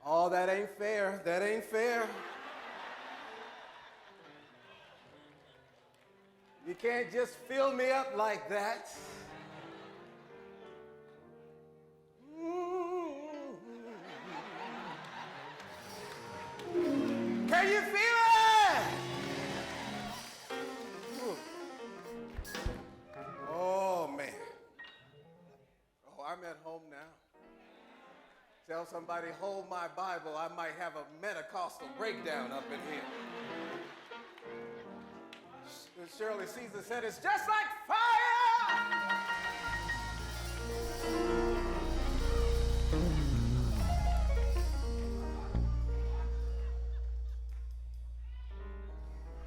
Oh, that ain't fair. That ain't fair. You can't just fill me up like that. Can you feel it? Oh, man. Oh, I'm at home now. Tell somebody, hold my Bible. I might have a Metacostal breakdown up in here. Shirley Caesar said, it's just like fire!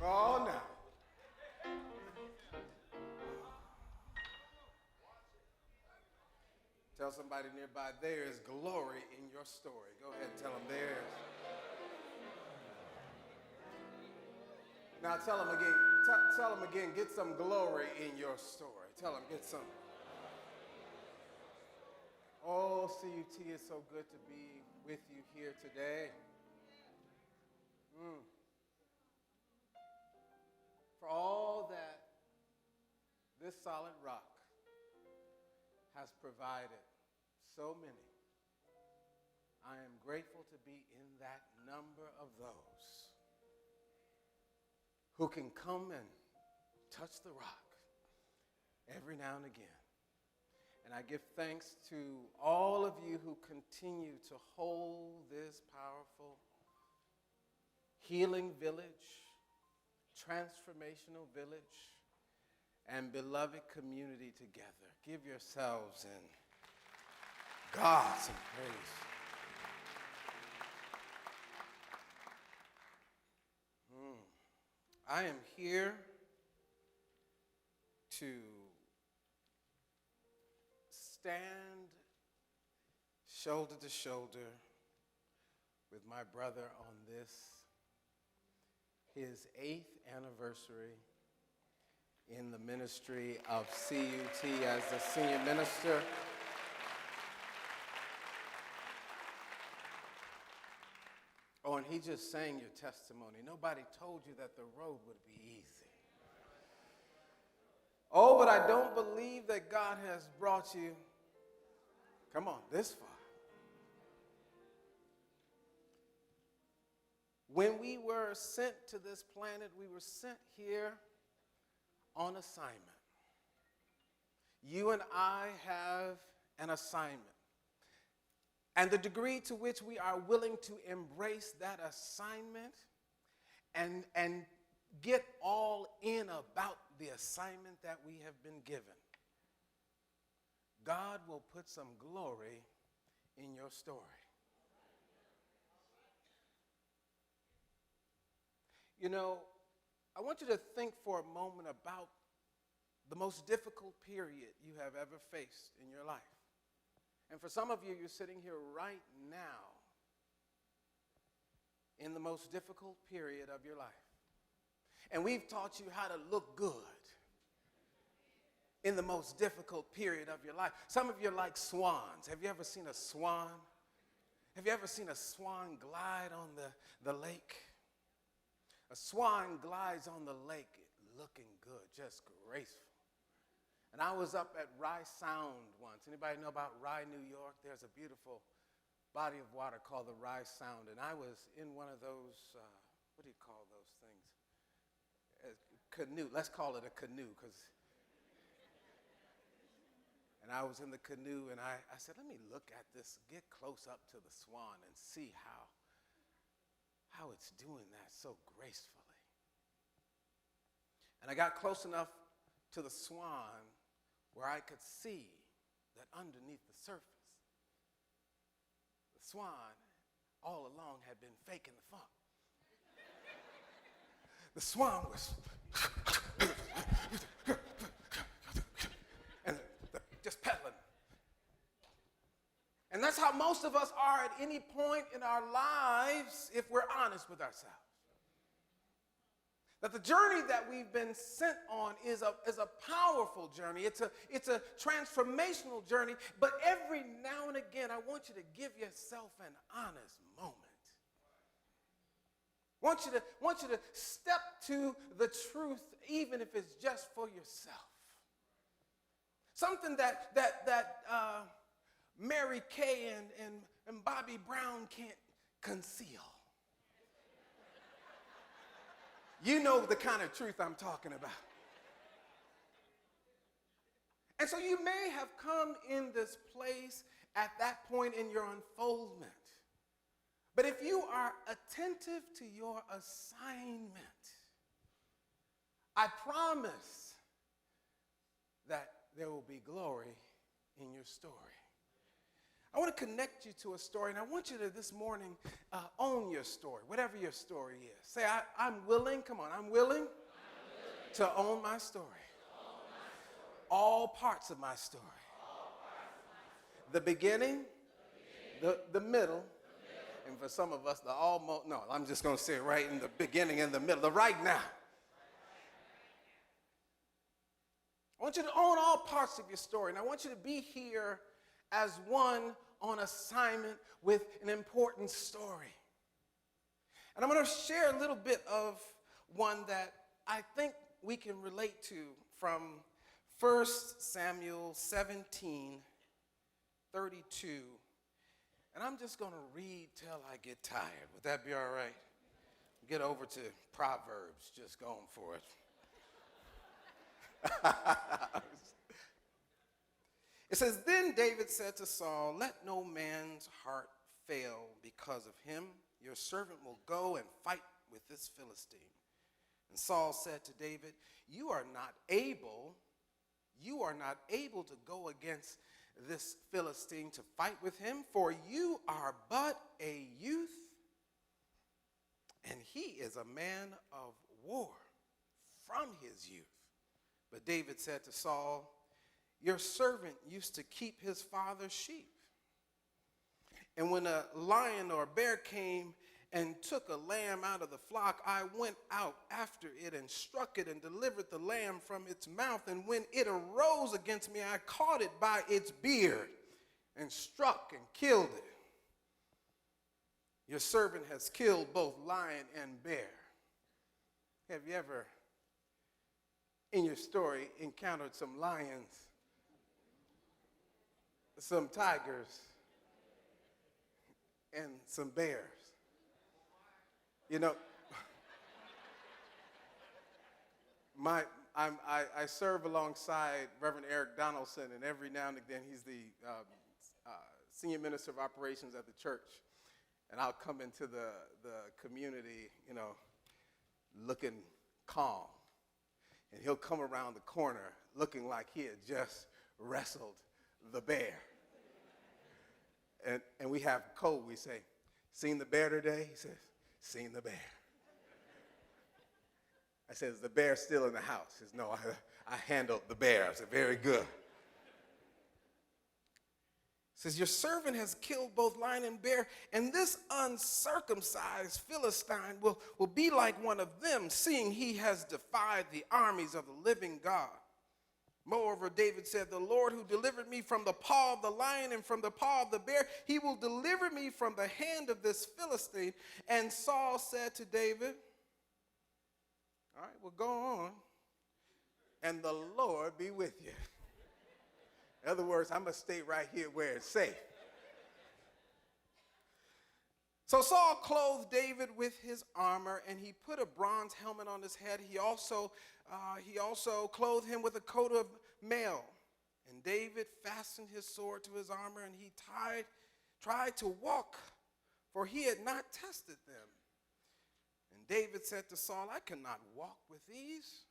Oh, now. Tell somebody nearby, there is glory in your story. Go ahead and tell them there is. Now tell them again, tell them again, get some glory in your story. Tell them, get some. Oh, CUT, it's so good to be with you here today. For all that this solid rock has provided, so many, I am grateful to be in that number of those who can come and touch the rock every now and again. And I give thanks to all of you who continue to hold this powerful healing village, transformational village, and beloved community together. Give yourselves and God some praise. I am here to stand shoulder to shoulder with my brother on this, his 8th anniversary in the ministry of CUT as the senior minister. Oh, and he just sang your testimony. Nobody told you that the road would be easy. Oh, but I don't believe that God has brought you, come on, this far. When we were sent to this planet, we were sent here on assignment. You and I have an assignment. And the degree to which we are willing to embrace that assignment and get all in about the assignment that we have been given, God will put some glory in your story. You know, I want you to think for a moment about the most difficult period you have ever faced in your life. And for some of you, you're sitting here right now in the most difficult period of your life. And we've taught you how to look good in the most difficult period of your life. Some of you are like swans. Have you ever seen a swan? Have you ever seen a swan glide on the lake? A swan glides on the lake looking good, just graceful. And I was up at Rye Sound once. Anybody know about Rye, New York? There's a beautiful body of water called the Rye Sound. And I was in one of those, what do you call those things? A canoe. Let's call it a canoe. And I was in the canoe, and I said, let me look at this, get close up to the swan and see how it's doing that so gracefully. And I got close enough to the swan where I could see that underneath the surface, the swan all along had been faking the funk. The swan was and just pedaling. And that's how most of us are at any point in our lives if we're honest with ourselves. That the journey that we've been sent on is a powerful journey. It's a transformational journey. But every now and again, I want you to give yourself an honest moment. I want you to step to the truth, even if it's just for yourself. Something that Mary Kay and Bobby Brown can't conceal. You know the kind of truth I'm talking about. And so you may have come in this place at that point in your unfoldment. But if you are attentive to your assignment, I promise that there will be glory in your story. I want to connect you to a story, and I want you to this morning own your story, whatever your story is. Say, I'm willing, come on, I'm willing to own my story. All parts of my story. The beginning, the middle, and for some of us, the almost, no, I'm just going to say it right in the beginning and the middle, the right now. I want you to own all parts of your story, and I want you to be here as one on assignment with an important story. And I'm going to share a little bit of one that I think we can relate to from 1 Samuel 17:32. And I'm just going to read till I get tired. Would that be all right? Get over to Proverbs, just going for it. It says, then David said to Saul, let no man's heart fail because of him. Your servant will go and fight with this Philistine. And Saul said to David, you are not able to go against this Philistine to fight with him, for you are but a youth, and he is a man of war from his youth. But David said to Saul, your servant used to keep his father's sheep. And when a lion or a bear came and took a lamb out of the flock, I went out after it and struck it and delivered the lamb from its mouth. And when it arose against me, I caught it by its beard and struck and killed it. Your servant has killed both lion and bear. Have you ever, in your story, encountered some lions, some tigers, and some bears? You know, I serve alongside Reverend Eric Donaldson, and every now and again he's the senior minister of operations at the church. And I'll come into the community, you know, looking calm. And he'll come around the corner looking like he had just wrestled the bear. And we have code. We say, seen the bear today? He says, seen the bear. I said, is the bear still in the house? He says, no, I handled the bear. I said, very good. He says, your servant has killed both lion and bear, and this uncircumcised Philistine will be like one of them, seeing he has defied the armies of the living God. Moreover, David said, the Lord who delivered me from the paw of the lion and from the paw of the bear, he will deliver me from the hand of this Philistine. And Saul said to David, all right, well, go on, and the Lord be with you. In other words, I'm going to stay right here where it's safe. So Saul clothed David with his armor, and he put a bronze helmet on his head. He also clothed him with a coat of mail. And David fastened his sword to his armor, and he tried to walk, for he had not tested them. And David said to Saul, I cannot walk with these,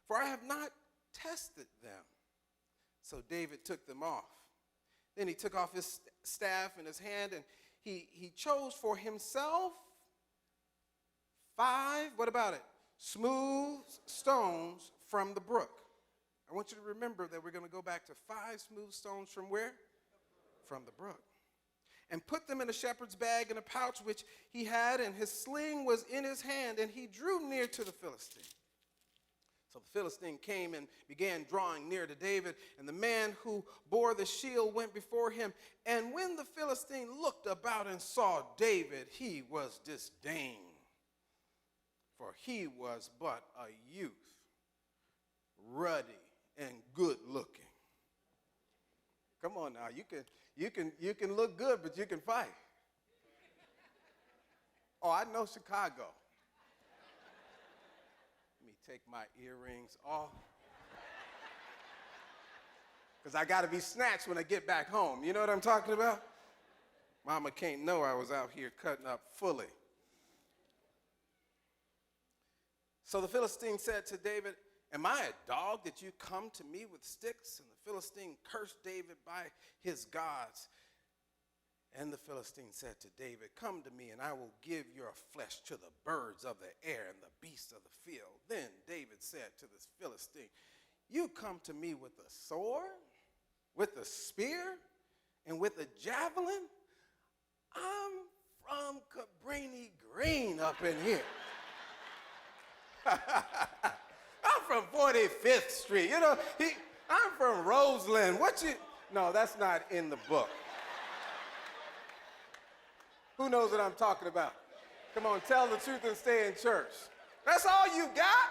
for I have not tested them. So David took them off. Then he took off his staff in his hand, and he chose for himself 5, what about it? Smooth stones from the brook. I want you to remember that we're going to go back to 5 smooth stones from where? From the brook. and put them in a shepherd's bag in a pouch which he had, and his sling was in his hand, and he drew near to the Philistine. So the Philistine came and began drawing near to David, and the man who bore the shield went before him. And when the Philistine looked about and saw David, he was disdained, for he was but a youth, ruddy and good looking. Come on now, you can look good, but you can fight. Oh, I know Chicago. Let me take my earrings off, because I got to be snatched when I get back home. You know what I'm talking about? Mama can't know I was out here cutting up fully. So the Philistine said to David, "Am I a dog that you come to me with sticks?" And the Philistine cursed David by his gods. And the Philistine said to David, "Come to me, and I will give your flesh to the birds of the air and the beasts of the field." Then David said to this Philistine, "You come to me with a sword, with a spear, and with a javelin? I'm from Cabrini Green up in here. I'm from 45th Street. You know, I'm from Roseland. No, that's not in the book. Who knows what I'm talking about? Come on, tell the truth and stay in church. That's all you got?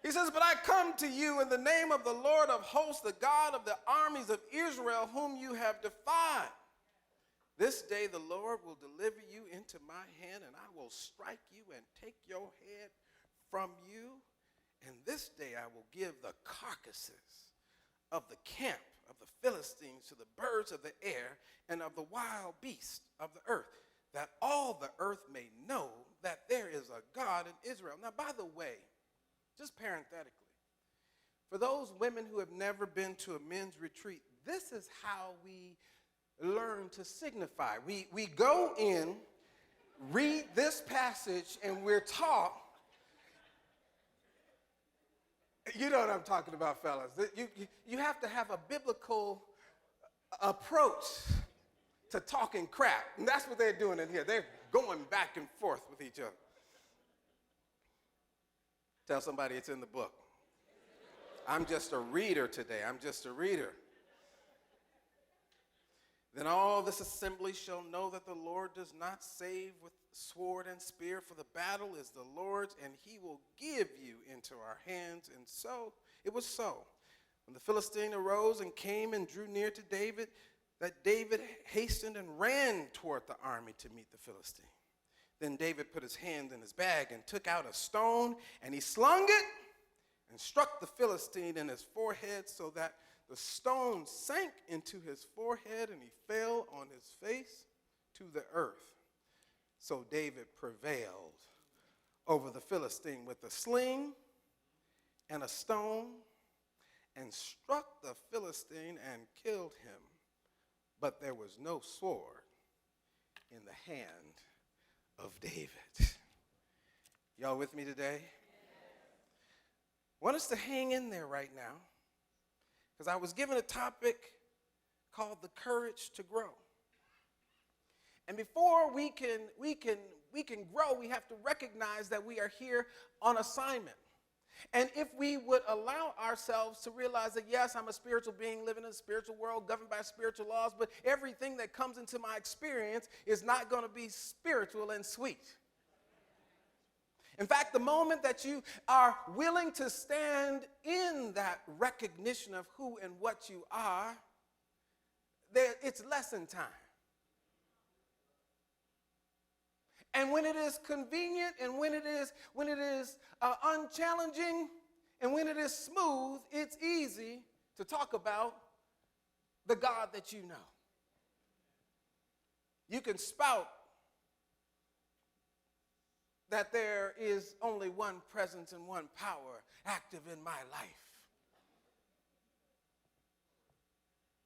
He says, "But I come to you in the name of the Lord of hosts, the God of the armies of Israel, whom you have defied. This day the Lord will deliver you into my hand, and I will strike you and take your head from you. And this day I will give the carcasses of the camp of the Philistines to the birds of the air and of the wild beasts of the earth, that all the earth may know that there is a God in Israel." Now, by the way, just parenthetically, for those women who have never been to a men's retreat, this is how we learn to signify. We go in, read this passage, and we're taught. You know what I'm talking about, fellas. You have to have a biblical approach to talking crap. And that's what they're doing in here. They're going back and forth with each other. Tell somebody it's in the book. I'm just a reader today. I'm just a reader. "Then all this assembly shall know that the Lord does not save with sword and spear, for the battle is the Lord's, and he will give you into our hands." And so it was so. When the Philistine arose and came and drew near to David, that David hastened and ran toward the army to meet the Philistine. Then David put his hand in his bag and took out a stone, and he slung it and struck the Philistine in his forehead, so that the stone sank into his forehead, and he fell on his face to the earth. So David prevailed over the Philistine with a sling and a stone, and struck the Philistine and killed him. But there was no sword in the hand of David. Y'all with me today? I want us to hang in there right now, because I was given a topic called the courage to grow. And before we can grow, we have to recognize that we are here on assignment. And if we would allow ourselves to realize that, yes, I'm a spiritual being living in a spiritual world, governed by spiritual laws, but everything that comes into my experience is not going to be spiritual and sweet. In fact, the moment that you are willing to stand in that recognition of who and what you are, it's lesson time. And when it is convenient, and when it is unchallenging, and when it is smooth, it's easy to talk about the God that you know. You can spout that there is only one presence and one power active in my life.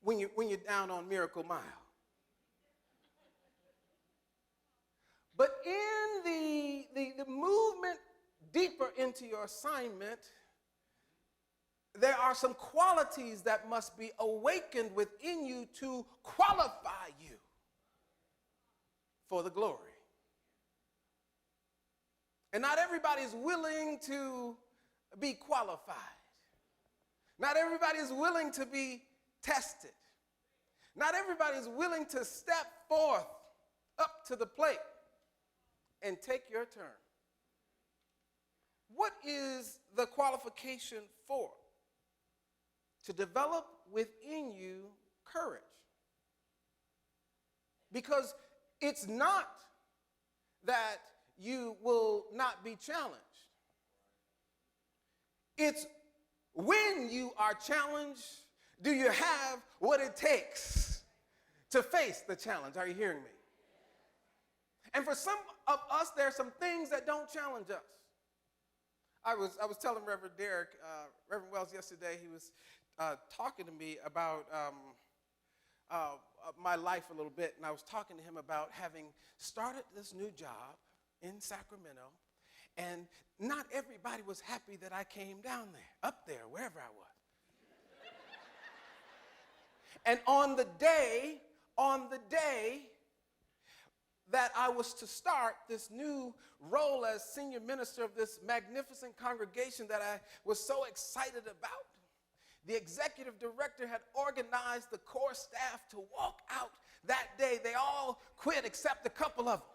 When you're down on Miracle Mile. But in the movement deeper into your assignment, there are some qualities that must be awakened within you to qualify you for the glory. And not everybody's willing to be qualified. Not everybody is willing to be tested. Not everybody is willing to step forth up to the plate and take your turn. What is the qualification for? To develop within you courage. Because it's not that you will not be challenged. It's when you are challenged, do you have what it takes to face the challenge? Are you hearing me? And for some of us, there are some things that don't challenge us. I was telling Reverend Derek, Reverend Wells yesterday, he was talking to me about my life a little bit, and I was talking to him about having started this new job in Sacramento, and not everybody was happy that I came down there, up there, wherever I was. And on the day that I was to start this new role as senior minister of this magnificent congregation that I was so excited about, the executive director had organized the core staff to walk out that day. They all quit except a couple of them.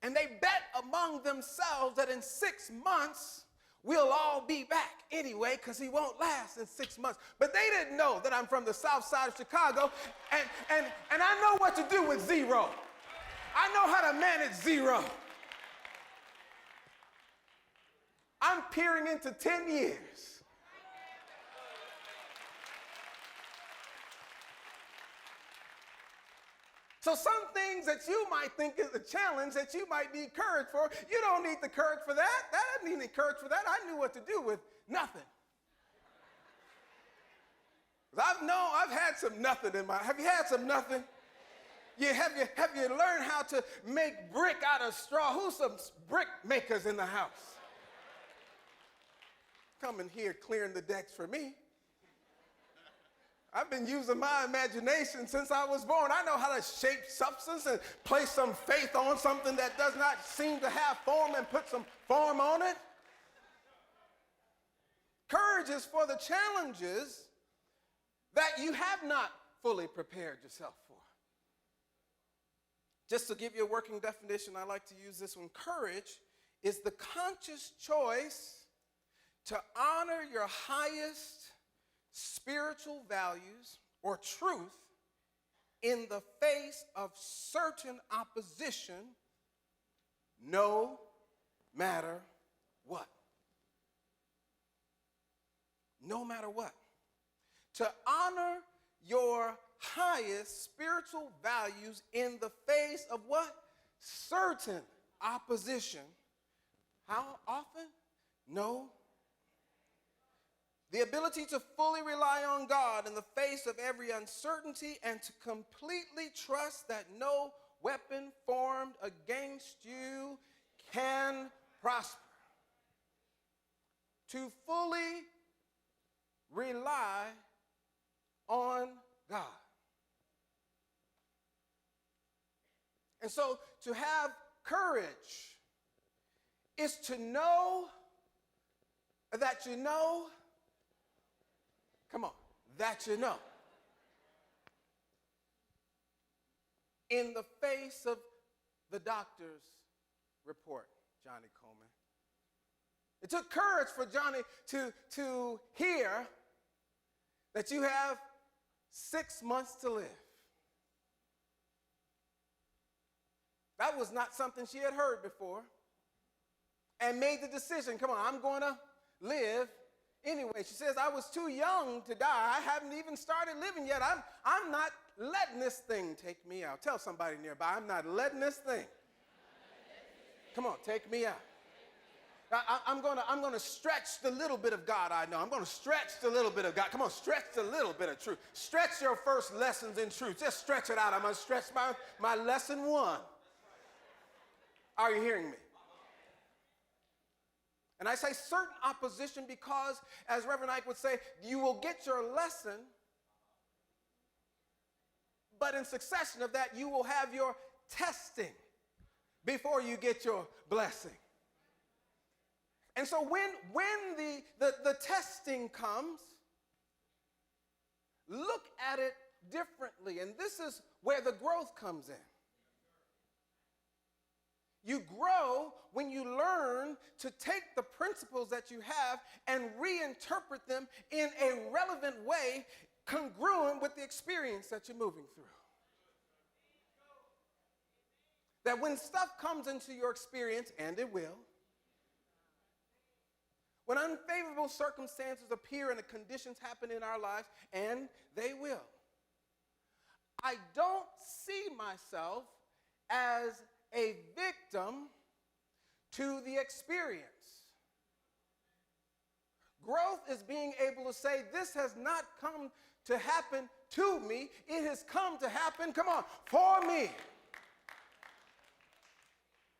And they bet among themselves that in 6 months, we'll all be back anyway, because he won't last in 6 months. But they didn't know that I'm from the south side of Chicago, and I know what to do with zero. I know how to manage zero. I'm peering into 10 years. So some things that you might think is a challenge that you might need courage for, you don't need the courage for that. I didn't need courage for that. I knew what to do with nothing. I've had some nothing in my, have you had some nothing? Have you learned how to make brick out of straw? Who's some brick makers in the house? Come in here clearing the decks for me. I've been using my imagination since I was born. I know how to shape substance and place some faith on something that does not seem to have form and put some form on it. Courage is for the challenges that you have not fully prepared yourself for. Just to give you a working definition, I like to use this one. Courage is the conscious choice to honor your highest spiritual values or truth in the face of certain opposition, no matter what. No matter what. To honor your highest spiritual values in the face of what? Certain opposition. How often? No. The ability to fully rely on God in the face of every uncertainty and to completely trust that no weapon formed against you can prosper. To fully rely on God. And so to have courage is to know that you know. Come on, that you know. In the face of the doctor's report, Johnny Coleman. It took courage for Johnny to hear that you have 6 months to live. That was not something she had heard before. And made the decision, come on, I'm going to live anyway. She says, I was too young to die. I haven't even started living yet. I'm not letting this thing take me out. Tell somebody nearby, I'm not letting this thing. Come on, take me out. I'm going to stretch the little bit of God I know. I'm going to stretch the little bit of God. Come on, stretch the little bit of truth. Stretch your first lessons in truth. Just stretch it out. I'm going to stretch my lesson 1. Are you hearing me? And I say certain opposition because, as Reverend Ike would say, you will get your lesson, But in succession of that, you will have your testing before you get your blessing. And so when the testing comes, look at it differently. And this is where the growth comes in. You grow when you learn to take the principles that you have and reinterpret them in a relevant way, congruent with the experience that you're moving through. That when stuff comes into your experience, and it will, when unfavorable circumstances appear and the conditions happen in our lives, and they will, I don't see myself as a victim to the experience. Growth is being able to say, this has not come to happen to me, it has come to happen, come on, for me.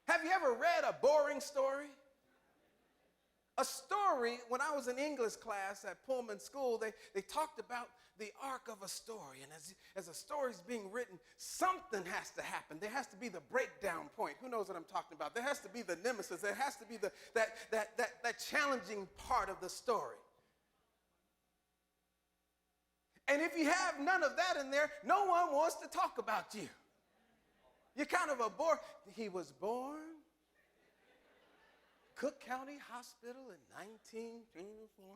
Have you ever read a boring story? A story, when I was in English class at Pullman School, they talked about the arc of a story. And as a story is being written, something has to happen. There has to be the breakdown point. Who knows what I'm talking about? There has to be the nemesis. There has to be that challenging part of the story. And if you have none of that in there, no one wants to talk about you. You're kind of a bore. He was born Cook County Hospital in 1924.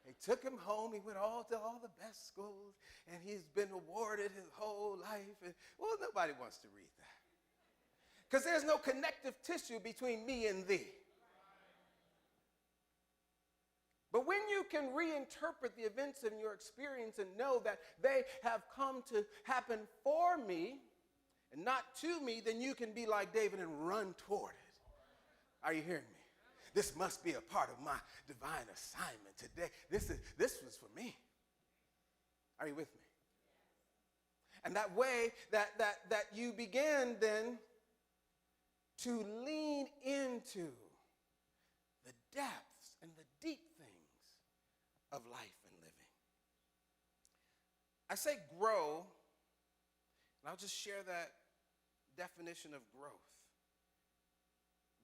They took him home. He went to all the best schools, and he's been awarded his whole life. And, well, nobody wants to read that. Because there's no connective tissue between me and thee. But when you can reinterpret the events in your experience and know that they have come to happen for me and not to me, then you can be like David and run toward it. Are you hearing me? This must be a part of my divine assignment today. This was for me. Are you with me? And that way that you begin then to lean into the depths and the deep things of life and living. I say grow, and I'll just share that definition of growth.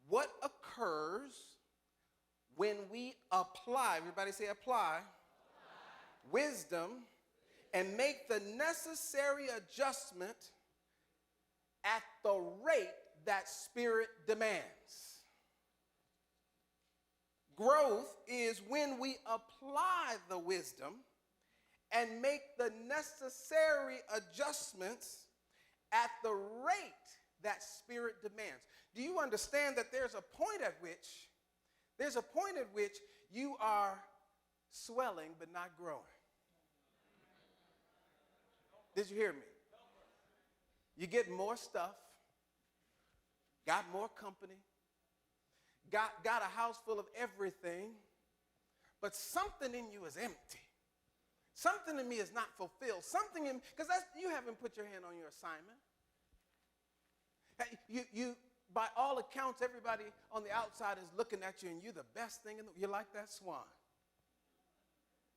What occurs when we apply, everybody say apply, wisdom, and make the necessary adjustment at the rate that Spirit demands. Growth is when we apply the wisdom and make the necessary adjustments at the rate that Spirit demands. Do you understand that there's a point at which you are swelling but not growing? Did you hear me? You get more stuff, got more company, got a house full of everything, but something in you is empty. Something in me is not fulfilled. Something in, because you haven't put your hand on your assignment. You, by all accounts, everybody on the outside is looking at you, and you're the best thing in the, you're like that swan.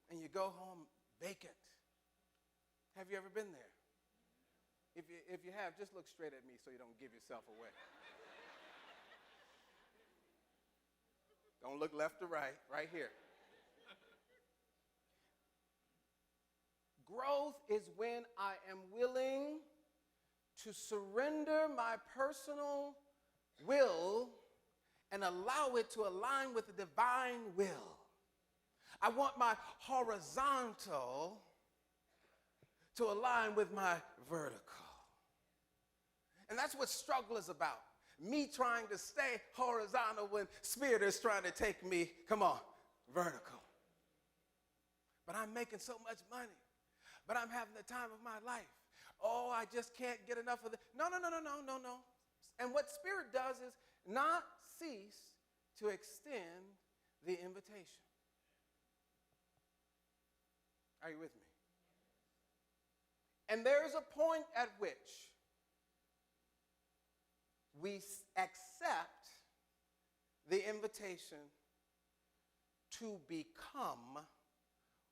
And you go home vacant. Have you ever been there? If you have, just look straight at me so you don't give yourself away. Don't look left or right, right here. Growth is when I am willing to surrender my personal will and allow it to align with the divine will. I want my horizontal to align with my vertical. And that's what struggle is about. Me trying to stay horizontal when Spirit is trying to take me, come on, vertical. But I'm making so much money. But I'm having the time of my life. Oh, I just can't get enough of it. No. And what Spirit does is not cease to extend the invitation. Are you with me? And there is a point at which we accept the invitation to become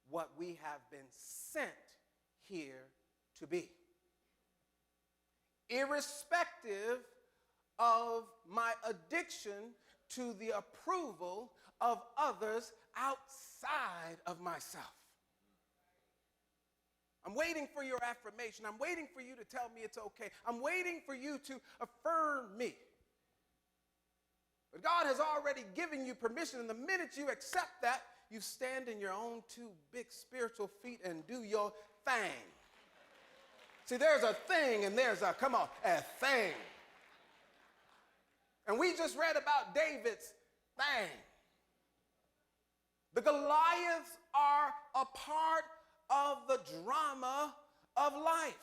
what we have been sent here to be. Irrespective of my addiction to the approval of others outside of myself. I'm waiting for your affirmation. I'm waiting for you to tell me it's okay. I'm waiting for you to affirm me. But God has already given you permission, and the minute you accept that, you stand in your own two big spiritual feet and do your thing. See, there's a thing and there's a thing. And we just read about David's thing. The Goliaths are a part of the drama of life.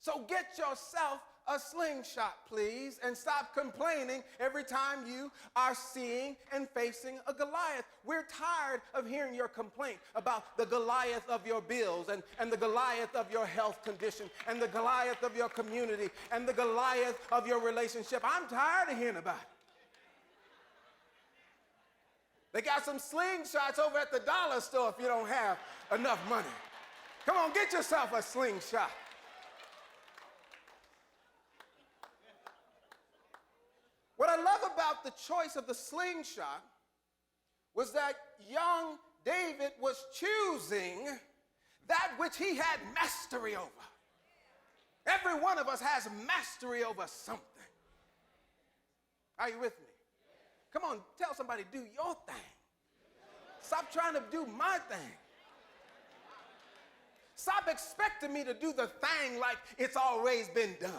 So get yourself a slingshot, please, and stop complaining every time you are seeing and facing a Goliath. We're tired of hearing your complaint about the Goliath of your bills and the Goliath of your health condition and the Goliath of your community and the Goliath of your relationship. I'm tired of hearing about it. They got some slingshots over at the dollar store if you don't have enough money. Come on, get yourself a slingshot. What I love about the choice of the slingshot was that young David was choosing that which he had mastery over. Every one of us has mastery over something. Are you with me? Come on, tell somebody, do your thing. Stop trying to do my thing. Stop expecting me to do the thing like it's always been done.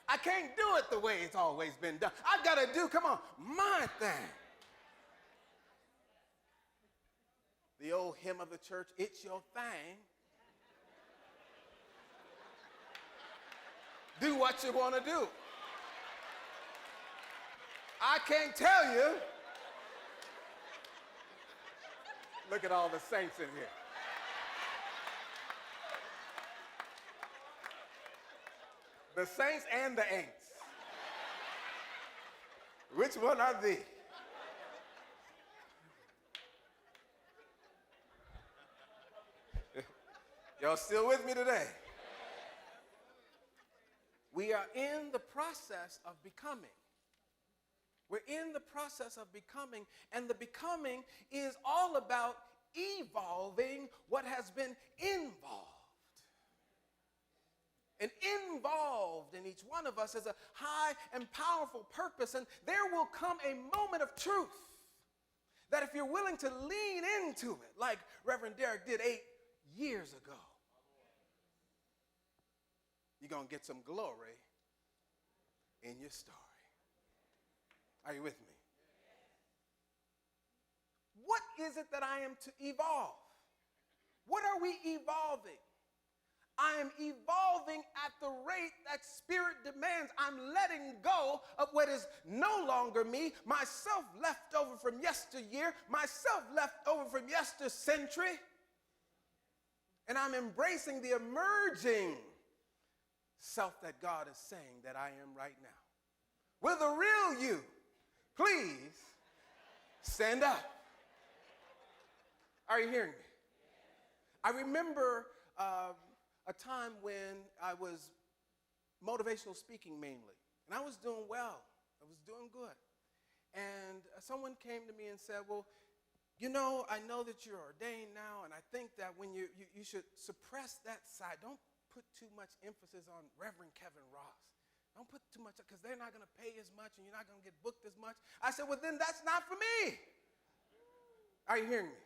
I can't do it the way it's always been done. I've got to do, my thing. The old hymn of the church, it's your thing. Do what you want to do. I can't tell you. Look at all the saints in here. The saints and the ain'ts. Which one are thee? Y'all still with me today? We are in the process of becoming. We're in the process of becoming, and the becoming is all about evolving what has been involved. And involved in each one of us is a high and powerful purpose, and there will come a moment of truth that if you're willing to lean into it, like Reverend Derek did 8 years ago, you're going to get some glory in your story. Are you with me? What is it that I am to evolve? What are we evolving? I am evolving at the rate that Spirit demands. I'm letting go of what is no longer me, myself left over from yesteryear, myself left over from yestercentury, and I'm embracing the emerging self that God is saying that I am right now. Will the real you please stand up? Are you hearing me? I remember a time when I was motivational speaking mainly, and I was doing well. I was doing good. And someone came to me and said, well, you know, I know that you're ordained now, and I think that when you should suppress that side. Don't put too much emphasis on Reverend Kevin Ross. Don't put too much, because they're not going to pay as much and you're not going to get booked as much. I said, well, then that's not for me. Are you hearing me?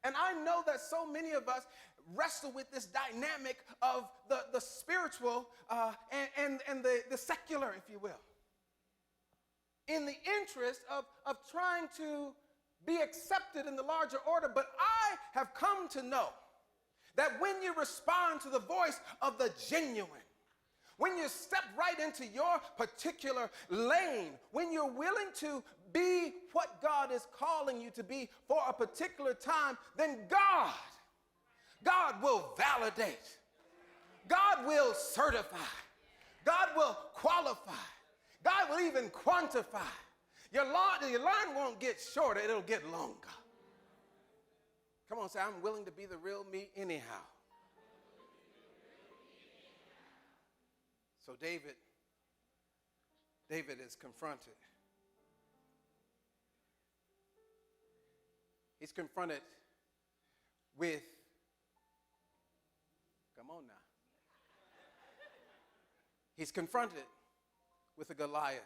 And I know that so many of us wrestle with this dynamic of the spiritual and the secular, if you will, in the interest of trying to be accepted in the larger order. But I have come to know that when you respond to the voice of the genuine, when you step right into your particular lane, when you're willing to be what God is calling you to be for a particular time, then God will validate. God will certify. God will qualify. God will even quantify. Your line won't get shorter, it'll get longer. Come on, say, I'm willing to be the real me anyhow. So David is confronted. He's confronted with, come on now. He's confronted with a Goliath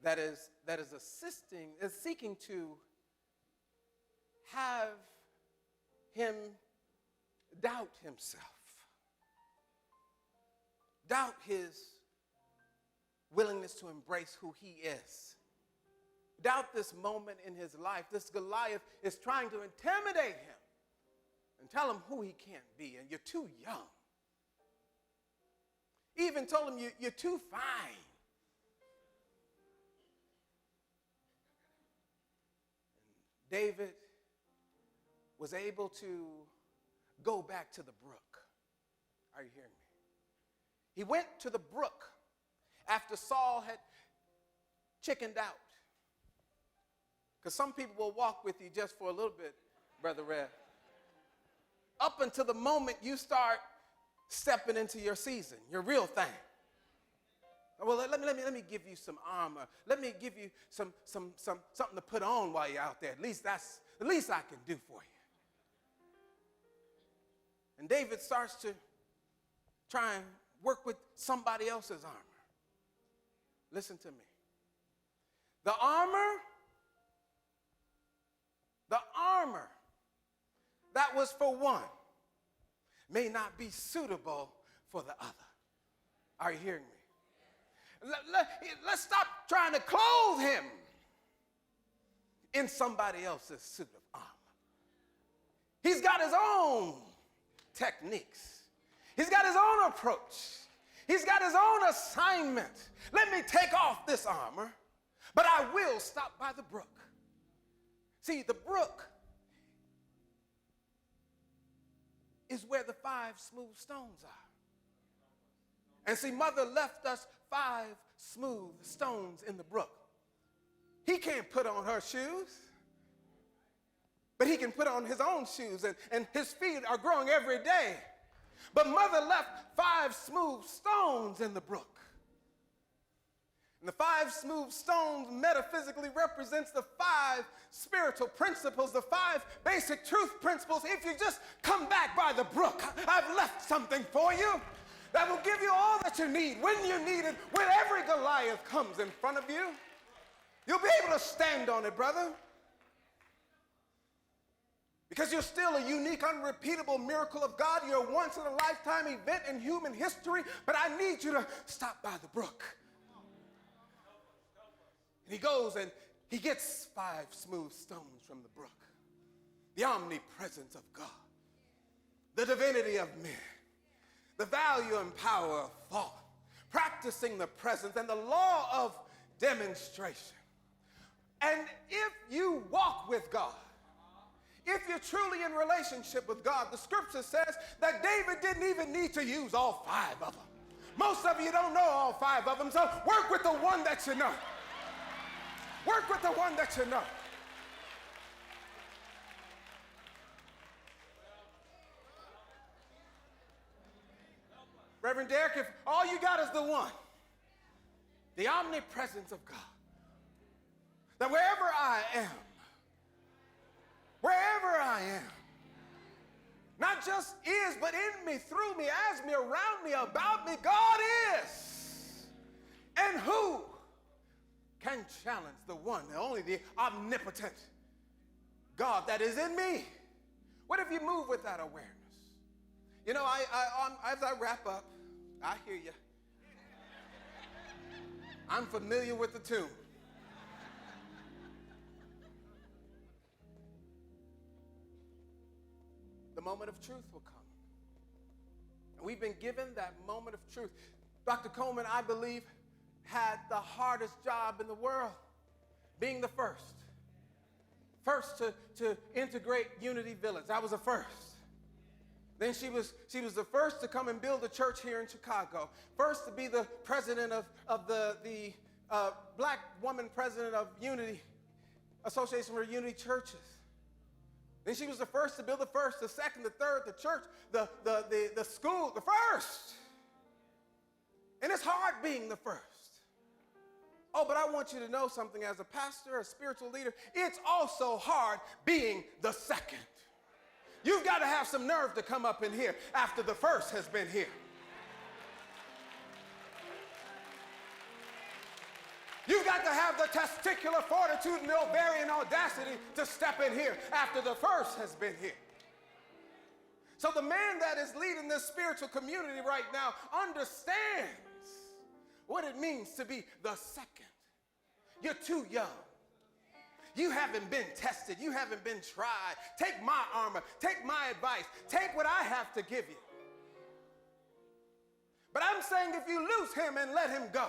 that is seeking to have him doubt himself, doubt his willingness to embrace who he is, doubt this moment in his life. This Goliath is trying to intimidate him and tell him who he can't be, and you're too young. He even told him, you're too fine. And David was able to go back to the brook. Are you hearing me? He went to the brook after Saul had chickened out. Because some people will walk with you just for a little bit, Brother Red. Up until the moment you start stepping into your season, your real thing. Well, let me give you some armor. Let me give you something to put on while you're out there. At least that's the least I can do for you. And David starts to try and work with somebody else's armor. Listen to me. The armor that was for one may not be suitable for the other. Are you hearing me? Let's stop trying to clothe him in somebody else's suit of armor. He's got his own techniques. He's got his own approach. He's got his own assignment. Let me take off this armor, but I will stop by the brook. See, the brook is where the 5 smooth stones are. And see, Mother left us 5 smooth stones in the brook. He can't put on her shoes, but he can put on his own shoes, and his feet are growing every day. But Mother left 5 smooth stones in the brook. And the 5 smooth stones metaphysically represents the 5 spiritual principles, the 5 basic truth principles. If you just come back by the brook, I've left something for you that will give you all that you need when you need it. When every Goliath comes in front of you, you'll be able to stand on it, brother. Because you're still a unique, unrepeatable miracle of God. You're a once-in-a-lifetime event in human history, but I need you to stop by the brook. And he goes and he gets 5 smooth stones from the brook. The omnipresence of God, the divinity of men, the value and power of thought, practicing the presence and the law of demonstration. And if you walk with God, if you're truly in relationship with God, the scripture says that David didn't even need to use all 5 of them. Most of you don't know all 5 of them, so work with the one that you know. Work with the one that you know. Reverend Derek, if all you got is the one, the omnipresence of God, that wherever I am, not just is, but in me, through me, as me, around me, about me, God is. And who can challenge the one, the only, the omnipotent God that is in me? What if you move with that awareness? You know, as I wrap up, I hear you. I'm familiar with the tune. The moment of truth will come. And we've been given that moment of truth. Dr. Coleman, I believe, had the hardest job in the world, being the first. First to integrate Unity Village. That was the first. Then she was the first to come and build a church here in Chicago. First to be the president of the black woman president of Unity, Association for Unity Churches. And she was the first to build the first, the second, the third, the church, the school, the first. And it's hard being the first. Oh, but I want you to know something. As a pastor, a spiritual leader, it's also hard being the second. You've got to have some nerve to come up in here after the first has been here. You've got to have the testicular fortitude and the ovarian audacity to step in here after the first has been here. So the man that is leading this spiritual community right now understands what it means to be the second. You're too young. You haven't been tested. You haven't been tried. Take my armor. Take my advice. Take what I have to give you. But I'm saying if you lose him and let him go,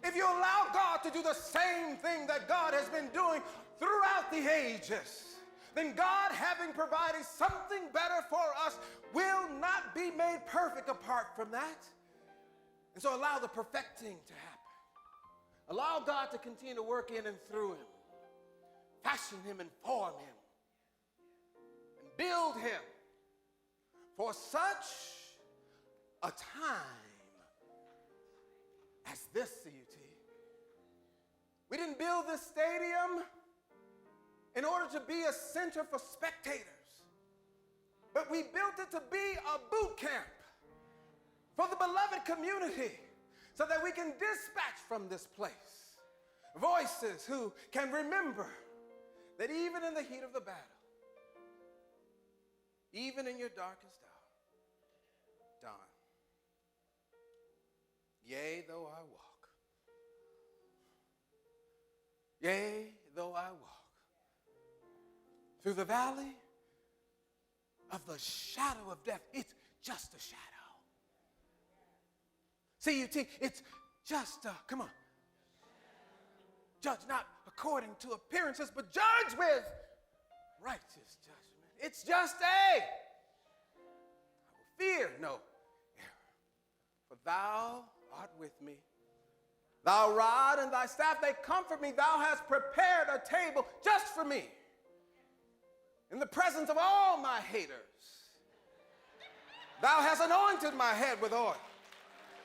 if you allow God to do the same thing that God has been doing throughout the ages, then God, having provided something better for us, will not be made perfect apart from that. And so allow the perfecting to happen. Allow God to continue to work in and through him, fashion him and form him, and build him for such a time as this, CUT. We didn't build this stadium in order to be a center for spectators, but we built it to be a boot camp for the beloved community so that we can dispatch from this place voices who can remember that even in the heat of the battle, even in your darkest hour, dawn, yea, though I walk. Yea, though I walk through the valley of the shadow of death. It's just a shadow. CUT, it's just a, come on. Judge not according to appearances, but judge with righteous judgment. It's just I will fear no error. For thou art with me. Thy rod and thy staff, they comfort me. Thou hast prepared a table just for me in the presence of all my haters. Thou hast anointed my head with oil.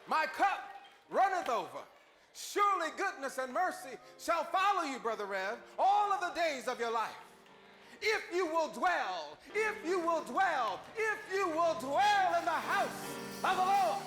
My cup runneth over. Surely goodness and mercy shall follow you, Brother Rev, all of the days of your life. If you will dwell in the house of the Lord.